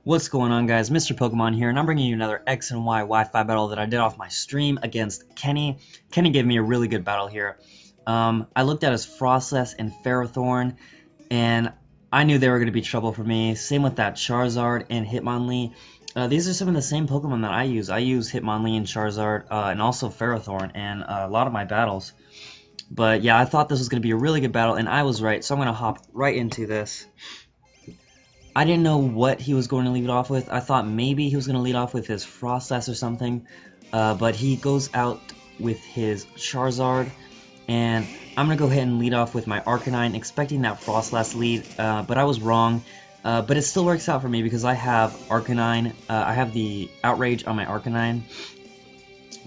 What's going on, guys? Mrpkmon here, and I'm bringing you another X and Y Wi-Fi battle that I did off my stream against Kenny. Kenny gave me a really good battle here. I looked at his Frostless and Ferrothorn, and I knew they were going to be trouble for me. Same with that Charizard and Hitmonlee. These are some of the same Pokemon that I use. I use Hitmonlee and Charizard, and also Ferrothorn, and a lot of my battles. But yeah, I thought this was going to be a really good battle, and I was right, so I'm going to hop right into this. I didn't know what he was going to lead it off with. I thought maybe he was going to lead off with his Frostless or something, but he goes out with his Charizard, and I'm going to go ahead and lead off with my Arcanine, expecting that Frostless lead, but I was wrong. But it still works out for me because I have Arcanine, I have the Outrage on my Arcanine,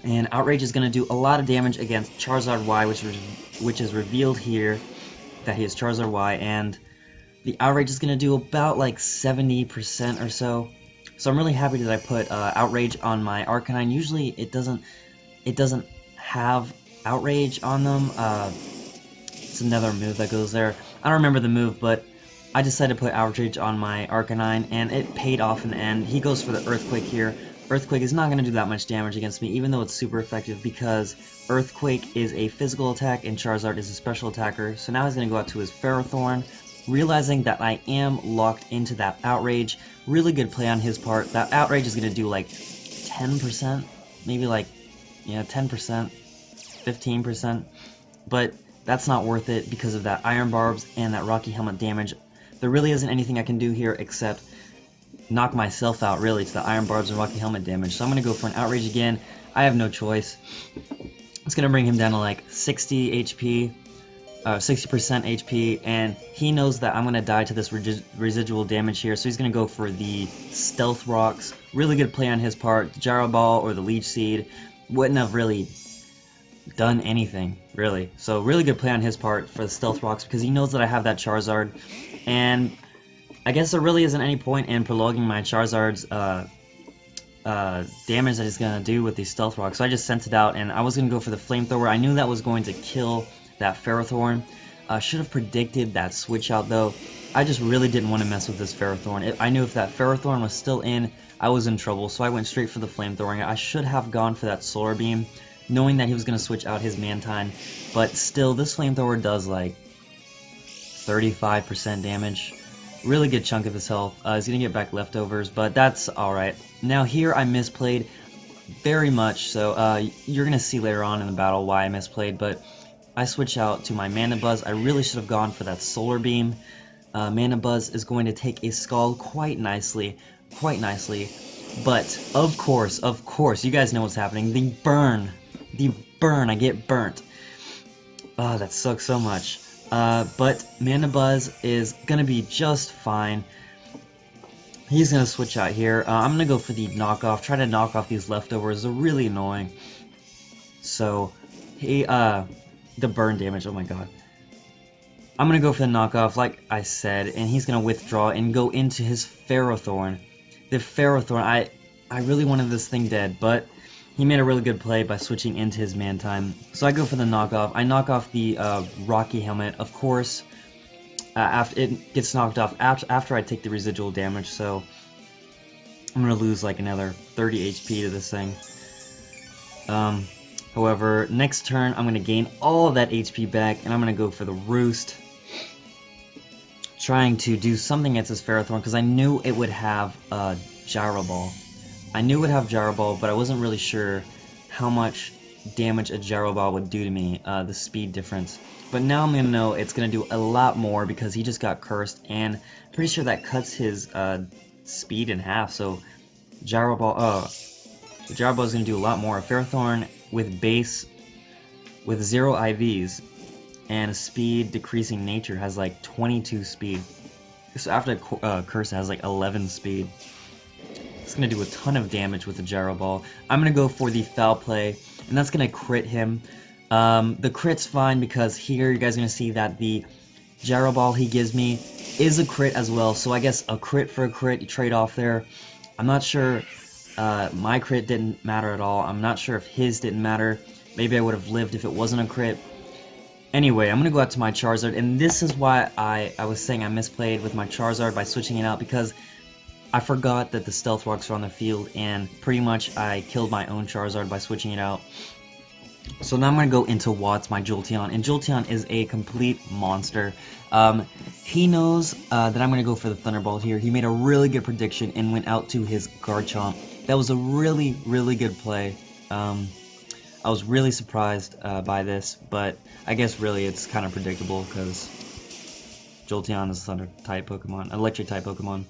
and Outrage is going to do a lot of damage against Charizard Y, which is revealed here that he is Charizard Y, and the Outrage is going to do about like 70% or so. So I'm really happy that I put Outrage on my Arcanine. Usually it doesn't have Outrage on them. It's another move that goes there. I don't remember the move, but I decided to put Outrage on my Arcanine, and it paid off in the end. He goes for the Earthquake here. Earthquake is not going to do that much damage against me, even though it's super effective, because Earthquake is a physical attack and Charizard is a special attacker. So now he's going to go out to his Ferrothorn, realizing that I am locked into that Outrage. Really good play on his part. That Outrage is going to do like 10%, maybe like, yeah, 10%, 15%, but that's not worth it because of that Iron Barbs and that Rocky Helmet damage. There really isn't anything I can do here except knock myself out, really, to the Iron Barbs and Rocky Helmet damage. So I'm going to go for an Outrage again. I have no choice. It's going to bring him down to like 60 HP. 60% HP, and he knows that I'm going to die to this residual damage here, so he's going to go for the Stealth Rocks. Really good play on his part. The Gyro Ball or the Leech Seed wouldn't have really done anything, really. So really good play on his part for the Stealth Rocks, because he knows that I have that Charizard, and I guess there really isn't any point in prolonging my Charizard's damage that he's going to do with these Stealth Rocks. So I just sent it out, and I was going to go for the Flamethrower. I knew that was going to kill that Ferrothorn. Should have predicted that switch out though. I just really didn't want to mess with this Ferrothorn. I knew if that Ferrothorn was still in, I was in trouble, so I went straight for the Flamethrower. I should have gone for that Solar Beam, knowing that he was going to switch out his Mantine, but still, this Flamethrower does like 35% damage. Really good chunk of his health. He's going to get back leftovers, but that's alright. Now here I misplayed very much, so you're going to see later on in the battle why I misplayed, but I switch out to my Mana Buzz. I really should have gone for that Solar Beam. Mana Buzz is going to take a Scald quite nicely, but of course, you guys know what's happening. The burn, I get burnt. Oh, that sucks so much. But Mana Buzz is gonna be just fine. He's gonna switch out here. I'm gonna go for the knockoff, try to knock off these leftovers. They're really annoying. So, the burn damage, oh my god. I'm gonna go for the knockoff, like I said, and he's gonna withdraw and go into his Ferrothorn. The Ferrothorn, I really wanted this thing dead, but he made a really good play by switching into his Mantine. So I go for the knockoff. I knock off the Rocky Helmet, of course. After it gets knocked off after I take the residual damage, so I'm gonna lose like another 30 HP to this thing. However, next turn, I'm going to gain all of that HP back, and I'm going to go for the Roost. Trying to do something against this Ferrothorn, because I knew it would have Gyro Ball. I knew it would have Gyro Ball, but I wasn't really sure how much damage a Gyro Ball would do to me, the speed difference. But now I'm going to know it's going to do a lot more, because he just got cursed, and pretty sure that cuts his speed in half, so Gyro Ball, the Gyro Ball is going to do a lot more. A Ferrothorn with base, with 0 IVs, and a speed decreasing nature has like 22 speed. So after Curse has like 11 speed. It's going to do a ton of damage with the Gyro Ball. I'm going to go for the Foul Play, and that's going to crit him. The crit's fine because here you guys are going to see that the Gyro Ball he gives me is a crit as well. So I guess a crit for a crit, you trade off there. I'm not sure. My crit didn't matter at all. I'm not sure if his didn't matter. Maybe I would have lived if it wasn't a crit. Anyway, I'm going to go out to my Charizard, and this is why I was saying I misplayed with my Charizard by switching it out, because I forgot that the stealth rocks are on the field, and pretty much I killed my own Charizard by switching it out. So now I'm going to go into Watts, my Jolteon, and Jolteon is a complete monster. He knows that I'm going to go for the Thunderbolt here. He made a really good prediction and went out to his Garchomp. That was a really, really good play. I was really surprised by this, but I guess really it's kind of predictable because Jolteon is a Thunder-type Pokemon, Electric-type Pokemon.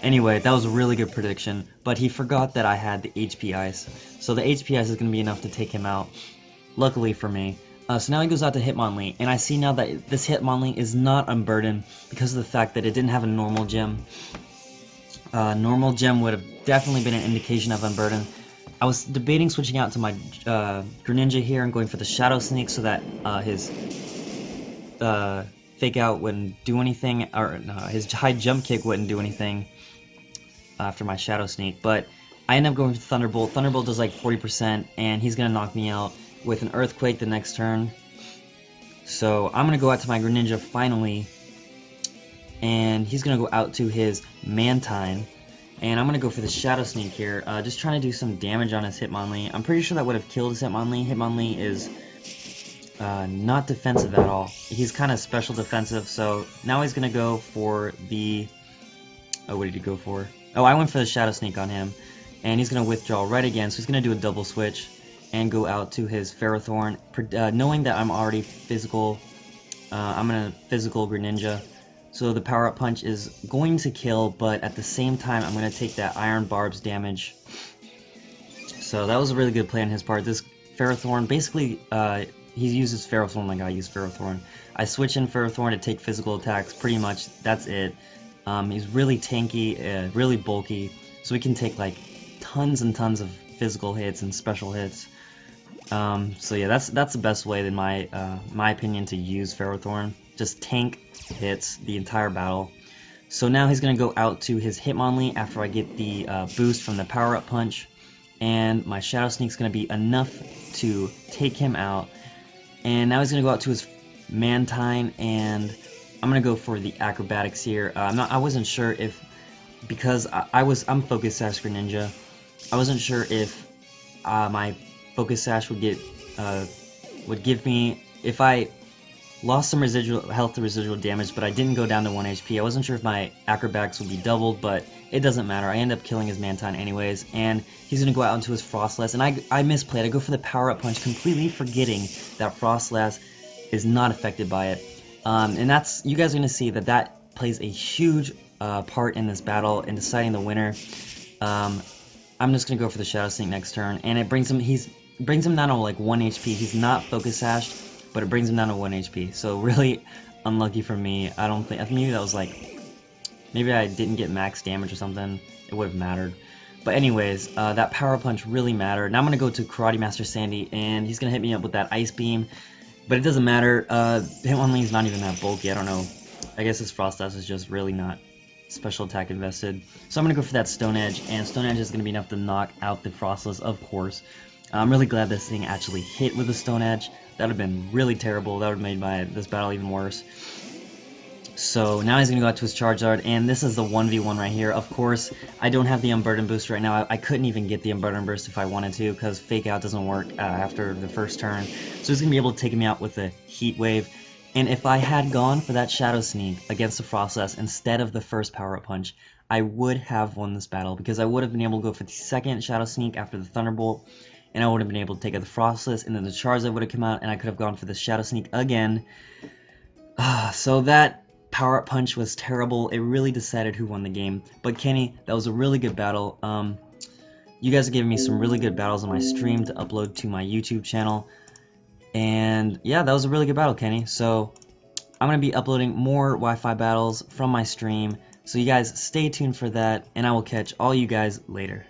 Anyway, that was a really good prediction, but he forgot that I had the HP Ice. So the HP Ice is going to be enough to take him out, luckily for me. So now he goes out to Hitmonlee, and I see now that this Hitmonlee is not unburdened because of the fact that it didn't have a normal gem. Normal gem would have definitely been an indication of unburdened. I was debating switching out to my Greninja here and going for the Shadow Sneak so that his Fake Out wouldn't do anything, or his high jump kick wouldn't do anything after my Shadow Sneak, but I end up going for Thunderbolt. Thunderbolt does like 40%, and he's going to knock me out with an Earthquake the next turn. So I'm going to go out to my Greninja finally, and he's going to go out to his Mantine, and I'm going to go for the Shadow Sneak here, just trying to do some damage on his Hitmonlee. I'm pretty sure that would have killed his Hitmonlee. Hitmonlee is not defensive at all. He's kind of special defensive, so now he's going to go for the... Oh, what did he go for? Oh, I went for the Shadow Sneak on him, and he's going to withdraw right again, so he's going to do a double switch and go out to his Ferrothorn, knowing that I'm already physical. I'm going to physical Greninja, so the Power Up Punch is going to kill, but at the same time I'm going to take that Iron Barb's damage. So that was a really good play on his part. This Ferrothorn, basically, he uses Ferrothorn like I use Ferrothorn. I switch in Ferrothorn to take physical attacks, pretty much, that's it. He's really tanky, really bulky, so he can take like tons and tons of physical hits and special hits. So yeah, that's the best way, in my opinion, to use Ferrothorn. Just tank hits the entire battle. So now he's gonna go out to his Hitmonlee after I get the boost from the Power Up Punch, and my Shadow Sneak's gonna be enough to take him out. And now he's gonna go out to his Mantine, and I'm gonna go for the Acrobatics here. I wasn't sure if, because I'm Focus Sash Greninja, I wasn't sure if my Focus Sash would give me, if I lost some residual health to residual damage, but I didn't go down to 1 HP. I wasn't sure if my Acrobatics would be doubled, but it doesn't matter. I end up killing his Mantine anyways, and he's gonna go out into his Frostlass, and I misplayed. I go for the Power Up Punch, completely forgetting that Frostlass is not affected by it. And that's, you guys are going to see that plays a huge part in this battle in deciding the winner. I'm just going to go for the Shadow Sneak next turn, and it brings him down to like 1 HP. He's not Focus Sashed, but it brings him down to 1 HP. So really unlucky for me. I think maybe that was like, maybe I didn't get max damage or something. It would have mattered. But anyways, that Power Punch really mattered. Now I'm going to go to Karate Master Sandy, and he's going to hit me up with that Ice Beam. But it doesn't matter. Hitmonlee's not even that bulky. I don't know. I guess his Frostlass is just really not special attack invested. So I'm going to go for that Stone Edge, and Stone Edge is going to be enough to knock out the Frostlass, of course. I'm really glad this thing actually hit with the Stone Edge. That would have been really terrible. That would have made this battle even worse. So now he's going to go out to his Charizard, and this is the 1v1 right here. Of course, I don't have the Unburden boost right now. I couldn't even get the Unburden burst if I wanted to, because Fake Out doesn't work after the first turn. So he's going to be able to take me out with a Heat Wave. And if I had gone for that Shadow Sneak against the Frostlass instead of the first Power Up Punch, I would have won this battle, because I would have been able to go for the second Shadow Sneak after the Thunderbolt, and I would have been able to take out the Frostlass, and then the Charizard would have come out, and I could have gone for the Shadow Sneak again. So that Power Up Punch was terrible. It really decided who won the game. But Kenny, that was a really good battle. You guys are giving me some really good battles on my stream to upload to my YouTube channel. And yeah, that was a really good battle, Kenny. So I'm going to be uploading more Wi-Fi battles from my stream. So you guys stay tuned for that, and I will catch all you guys later.